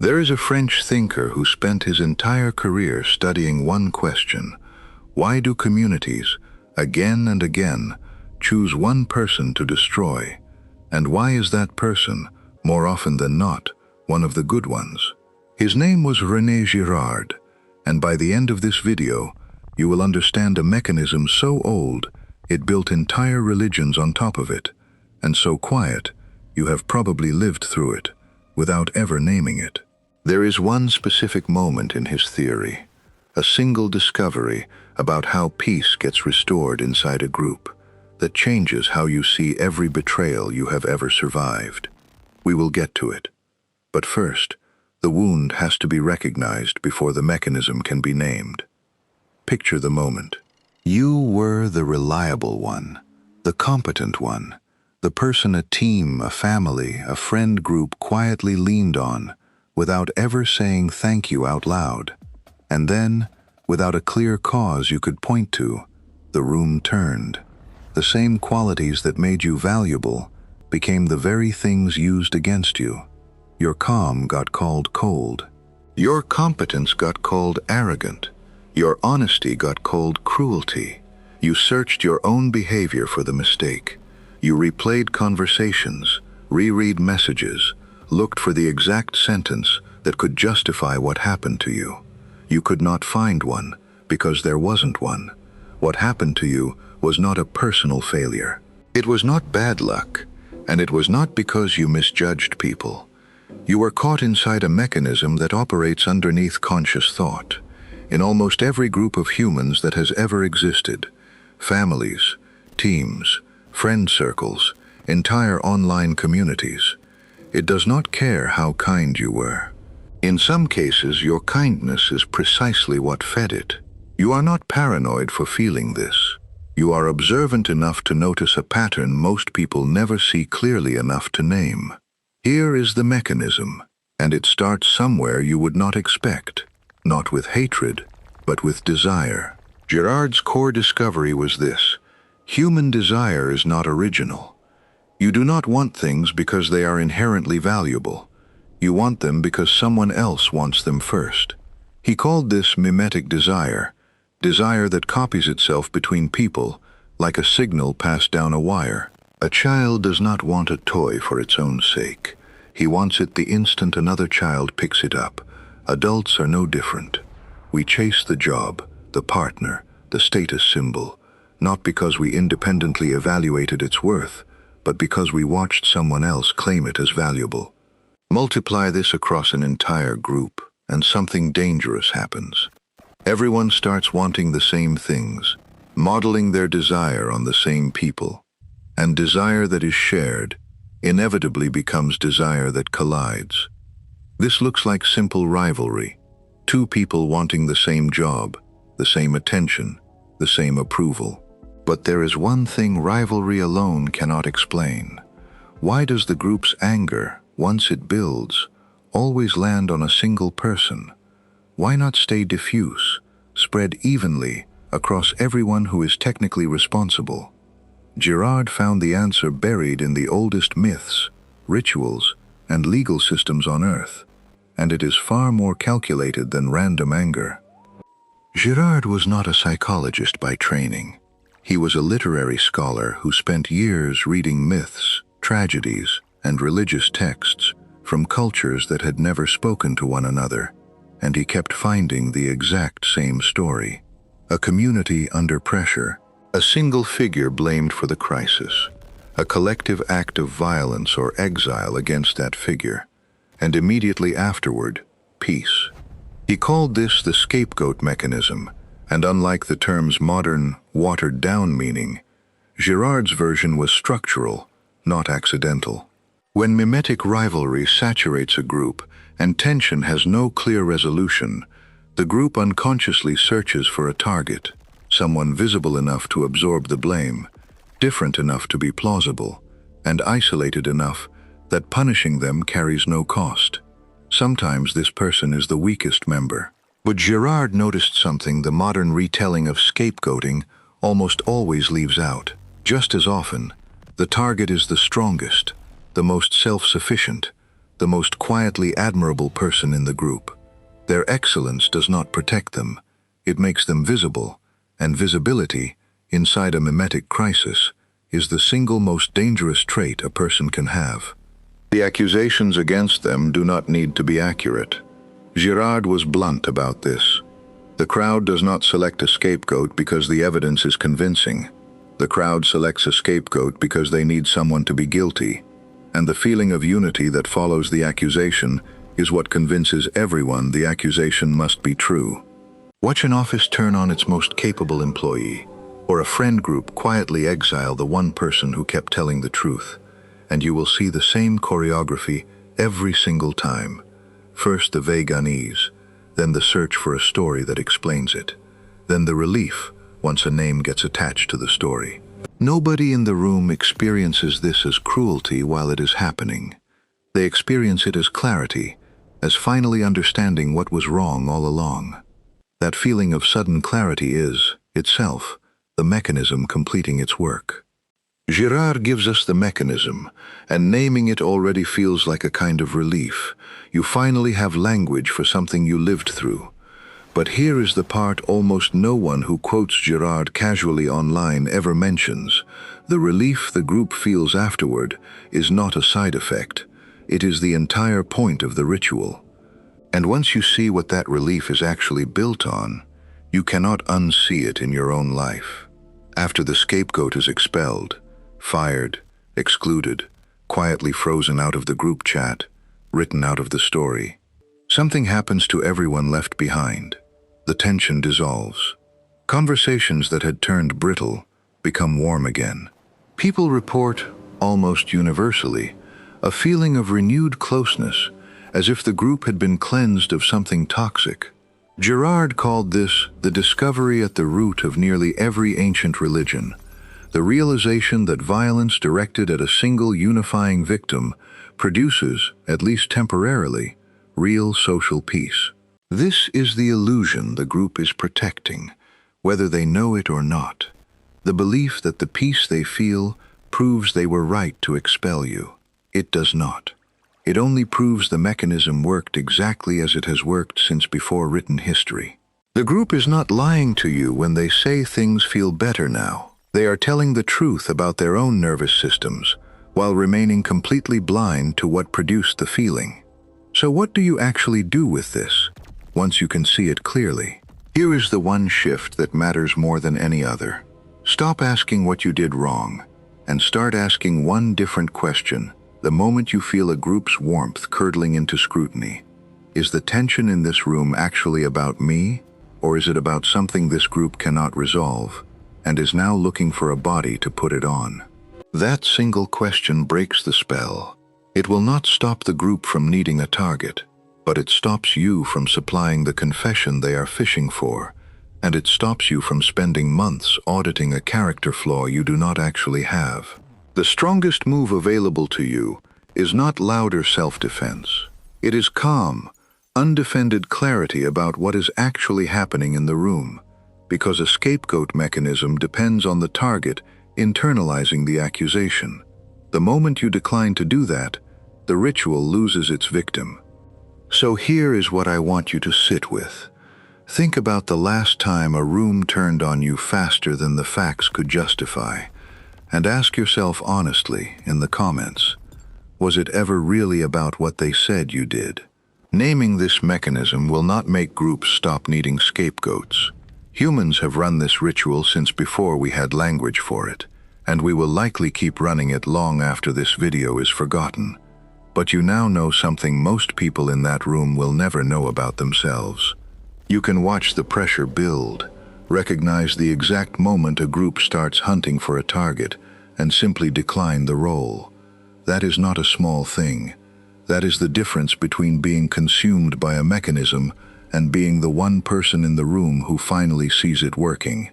There is a French thinker who spent his entire career studying one question: why do communities, again and again, choose one person to destroy? And why is that person, more often than not, one of the good ones? His name was René Girard, and by the end of this video, you will understand a mechanism so old, it built entire religions on top of it, and so quiet, you have probably lived through it, without ever naming it. There is one specific moment in his theory, a single discovery about how peace gets restored inside a group, that changes how you see every betrayal you have ever survived. We will get to it. But first, the wound has to be recognized before the mechanism can be named. Picture the moment. You were the reliable one, the competent one, the person a team, a family, a friend group quietly leaned on, without ever saying thank you out loud. And then, without a clear cause you could point to, the room turned. The same qualities that made you valuable became the very things used against you. Your calm got called cold. Your competence got called arrogant. Your honesty got called cruelty. You searched your own behavior for the mistake. You replayed conversations, reread messages, looked for the exact sentence that could justify what happened to you. You could not find one because there wasn't one. What happened to you was not a personal failure. It was not bad luck, and it was not because you misjudged people. You were caught inside a mechanism that operates underneath conscious thought. In almost every group of humans that has ever existed, families, teams, friend circles, entire online communities, it does not care how kind you were. In some cases, your kindness is precisely what fed it. You are not paranoid for feeling this. You are observant enough to notice a pattern most people never see clearly enough to name. Here is the mechanism, and it starts somewhere you would not expect, not with hatred, but with desire. Girard's core discovery was this: human desire is not original. You do not want things because they are inherently valuable. You want them because someone else wants them first. He called this mimetic desire, desire that copies itself between people, like a signal passed down a wire. A child does not want a toy for its own sake. He wants it the instant another child picks it up. Adults are no different. We chase the job, the partner, the status symbol, not because we independently evaluated its worth, but because we watched someone else claim it as valuable. Multiply this across an entire group, and something dangerous happens. Everyone starts wanting the same things, modeling their desire on the same people. And desire that is shared inevitably becomes desire that collides. This looks like simple rivalry. Two people wanting the same job, the same attention, the same approval. But there is one thing rivalry alone cannot explain. Why does the group's anger, once it builds, always land on a single person? Why not stay diffuse, spread evenly across everyone who is technically responsible? Girard found the answer buried in the oldest myths, rituals, and legal systems on Earth, and it is far more calculated than random anger. Girard was not a psychologist by training. He was a literary scholar who spent years reading myths, tragedies, and religious texts from cultures that had never spoken to one another, and he kept finding the exact same story. A community under pressure, a single figure blamed for the crisis, a collective act of violence or exile against that figure, and immediately afterward, peace. He called this the Scapegoat Mechanism, and unlike the term's modern, watered-down meaning, Girard's version was structural, not accidental. When mimetic rivalry saturates a group and tension has no clear resolution, the group unconsciously searches for a target, someone visible enough to absorb the blame, different enough to be plausible, and isolated enough that punishing them carries no cost. Sometimes this person is the weakest member. But Girard noticed something the modern retelling of scapegoating almost always leaves out. Just as often, the target is the strongest, the most self-sufficient, the most quietly admirable person in the group. Their excellence does not protect them, it makes them visible, and visibility, inside a mimetic crisis, is the single most dangerous trait a person can have. The accusations against them do not need to be accurate. Girard was blunt about this. The crowd does not select a scapegoat because the evidence is convincing. The crowd selects a scapegoat because they need someone to be guilty, and the feeling of unity that follows the accusation is what convinces everyone the accusation must be true. Watch an office turn on its most capable employee, or a friend group quietly exile the one person who kept telling the truth, and you will see the same choreography every single time. First the vague unease, then the search for a story that explains it, then the relief once a name gets attached to the story. Nobody in the room experiences this as cruelty while it is happening. They experience it as clarity, as finally understanding what was wrong all along. That feeling of sudden clarity is, itself, the mechanism completing its work. Girard gives us the mechanism, and naming it already feels like a kind of relief. You finally have language for something you lived through. But here is the part almost no one who quotes Girard casually online ever mentions. The relief the group feels afterward is not a side effect. It is the entire point of the ritual. And once you see what that relief is actually built on, you cannot unsee it in your own life. After the scapegoat is expelled, fired, excluded, quietly frozen out of the group chat, written out of the story, something happens to everyone left behind. The tension dissolves. Conversations that had turned brittle become warm again. People report, almost universally, a feeling of renewed closeness, as if the group had been cleansed of something toxic. Girard called this the discovery at the root of nearly every ancient religion, the realization that violence directed at a single unifying victim produces, at least temporarily, real social peace. This is the illusion the group is protecting, whether they know it or not. The belief that the peace they feel proves they were right to expel you. It does not. It only proves the mechanism worked exactly as it has worked since before written history. The group is not lying to you when they say things feel better now. They are telling the truth about their own nervous systems, while remaining completely blind to what produced the feeling. So what do you actually do with this, once you can see it clearly? Here is the one shift that matters more than any other. Stop asking what you did wrong, and start asking one different question the moment you feel a group's warmth curdling into scrutiny. Is the tension in this room actually about me, or is it about something this group cannot resolve, and is now looking for a body to put it on? That single question breaks the spell. It will not stop the group from needing a target, but it stops you from supplying the confession they are fishing for, and it stops you from spending months auditing a character flaw you do not actually have. The strongest move available to you is not louder self-defense. It is calm, undefended clarity about what is actually happening in the room, because a scapegoat mechanism depends on the target internalizing the accusation. The moment you decline to do that, the ritual loses its victim. So here is what I want you to sit with. Think about the last time a room turned on you faster than the facts could justify, and ask yourself honestly in the comments, was it ever really about what they said you did? Naming this mechanism will not make groups stop needing scapegoats. Humans have run this ritual since before we had language for it, and we will likely keep running it long after this video is forgotten. But you now know something most people in that room will never know about themselves. You can watch the pressure build, recognize the exact moment a group starts hunting for a target, and simply decline the role. That is not a small thing. That is the difference between being consumed by a mechanism and being the one person in the room who finally sees it working.